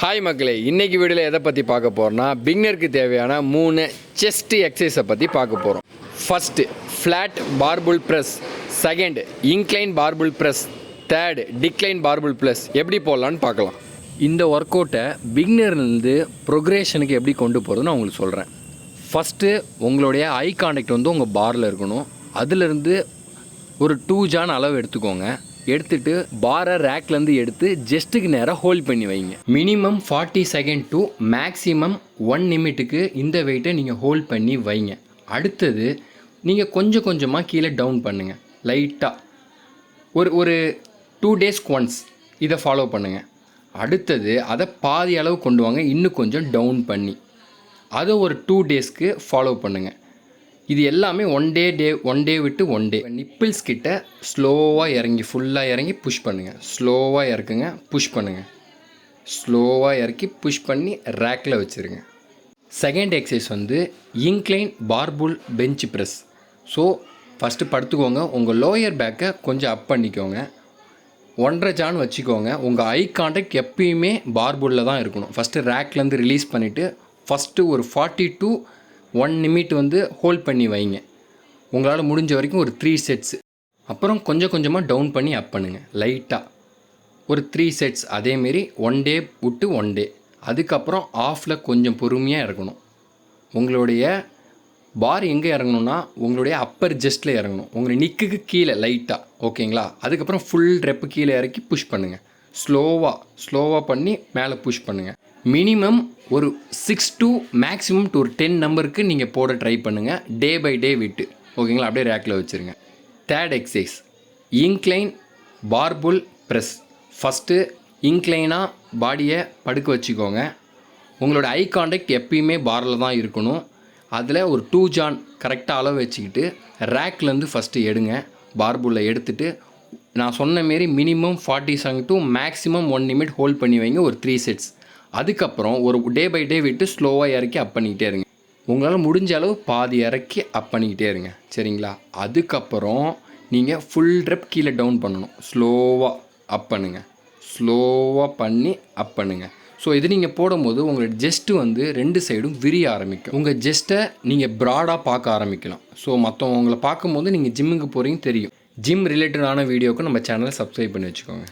Hi மக்களே, இன்றைக்கி வீடியோவில் எதை பற்றி பார்க்க போகிறோன்னா பிகினருக்கு தேவையான 3 செஸ்ட் எக்ஸசைஸை பற்றி பார்க்க போகிறோம். First flat barbell press, second incline barbell press, third decline barbell press எப்படி போடலான்னு பார்க்கலாம். இந்த ஒர்க் அவுட்டை பிகினர்லேருந்து ப்ரொக்ரேஷனுக்கு எப்படி கொண்டு போகிறதுன்னு நான் உங்களுக்கு சொல்கிறேன். ஃபஸ்ட்டு உங்களுடைய ஐ கான்டாக்ட் வந்து உங்கள் பாரில் இருக்கணும். அதிலிருந்து ஒரு 2 ஜான் அளவு எடுத்துக்கோங்க. எடுத்துகிட்டு பாரை ரேக்லேருந்து எடுத்து ஜஸ்ட்டுக்கு நேராக ஹோல்ட் பண்ணி வைங்க. மினிமம் 40 செகண்ட் டு மேக்ஸிமம் 1 நிமிட்டுக்கு இந்த வெயிட்டை நீங்கள் ஹோல்ட் பண்ணி வைங்க. அடுத்தது நீங்கள் கொஞ்சம் கொஞ்சமாக கீழே டவுன் பண்ணுங்கள். லைட்டாக ஒரு 2 டேஸ்க்கு ஒன்ஸ் இதை ஃபாலோ பண்ணுங்கள். அடுத்தது அதை பாதி அளவு கொண்டு வாங்க, இன்னும் கொஞ்சம் டவுன் பண்ணி அதை ஒரு 2 டேஸ்க்கு ஃபாலோ பண்ணுங்கள். இது எல்லாமே ஒன் டே விட்டு ஒன் டே. நிப்பிள்ஸ் கிட்ட ஸ்லோவாக இறங்கி ஃபுல்லாக இறங்கி புஷ் பண்ணுங்கள். ஸ்லோவாக இறக்குங்க, புஷ் பண்ணுங்கள். ஸ்லோவாக இறக்கி புஷ் பண்ணி ரேக்கில் வச்சுருங்க. செகண்ட் எக்ஸசைஸ் வந்து incline barbell bench press. So first படுத்துக்கோங்க. உங்கள் லோயர் பேக்கை கொஞ்சம் அப் பண்ணிக்கோங்க. 1.5 ஜான் வச்சுக்கோங்க. உங்கள் ஐ கான்டாக்ட் எப்பயுமே பார்புல்லில் தான் இருக்கணும். ஃபஸ்ட்டு ரேக்லேருந்து ரிலீஸ் பண்ணிவிட்டு ஃபஸ்ட்டு ஒரு 40 to 1 நிமிட் வந்து ஹோல்ட் பண்ணி வைங்க. உங்களால் முடிஞ்ச வரைக்கும் ஒரு 3 செட்ஸ். அப்புறம் கொஞ்சம் கொஞ்சமாக டவுன் பண்ணி அப் பண்ணுங்கள். லைட்டாக ஒரு 3 செட்ஸ். அதேமாரி 1 டே விட்டு 1 டே. அதுக்கப்புறம் ஆஃபில் கொஞ்சம் பொறுமையாக இறக்கணும். உங்களுடைய பார் எங்கே இறங்கணுன்னா உங்களுடைய அப்பர் ஜஸ்ட்டில் இறங்கணும். உங்களுடைய நிக்குக்கு கீழே லைட்டாக, ஓகேங்களா? அதுக்கப்புறம் ஃபுல் ரெப்பு கீழே இறக்கி புஷ் பண்ணுங்கள். ஸ்லோவாக பண்ணி மேலே புஷ் பண்ணுங்கள். மினிமம் ஒரு 6 to மேக்ஸிமம் டு ஒரு 10 நம்பருக்கு நீங்கள் போட ட்ரை பண்ணுங்கள். டே பை டே விட்டு, ஓகேங்களா? அப்படியே ரேக்கில் வச்சுருங்க. Third exercise incline barbell press. First இன்க்ளைனாக பாடியை படுக்க வச்சுக்கோங்க. உங்களோட ஐ கான்டாக்ட் எப்பயுமே பாரில் தான் இருக்கணும். அதில் ஒரு 2 ஜான் கரெக்டாக அளவு வச்சுக்கிட்டு ரேக்லேருந்து ஃபஸ்ட்டு எடுங்க. பார்புல்லை எடுத்துகிட்டு நான் சொன்ன மாரி minimum 40 second to maximum 1 நிமிட் hold பண்ணி வைங்க. ஒரு 3 செட்ஸ். அதுக்கப்புறம் ஒரு டே பை டே விட்டு ஸ்லோவாக இறக்கி அப் பண்ணிக்கிட்டே இருங்க. உங்களால் முடிஞ்ச அளவு பாதி இறக்கி அப் பண்ணிக்கிட்டே இருங்க, சரிங்களா? அதுக்கப்புறம் நீங்கள் ஃபுல் ரெப் கீழே டவுன் பண்ணணும். ஸ்லோவாக அப் பண்ணுங்கள். ஸ்லோவாக பண்ணி அப் பண்ணுங்கள். ஸோ இது நீங்கள் போடும்போது உங்களோட ஜெஸ்ட்டு வந்து 2 சைடும் விரிய ஆரம்பிக்கும். உங்கள் ஜெஸ்ட்டை நீங்கள் ப்ராடாக பார்க்க ஆரம்பிக்கலாம். ஸோ மற்றவங்களை பார்க்கும்போது நீங்கள் ஜிம்முக்கு போகிறீங்க தெரியும். ஜிம் ரிலேட்டடான வீடியோவுக்கு நம்ம சேனலை சப்ஸ்கிரைப் பண்ணி வச்சுக்கோங்க.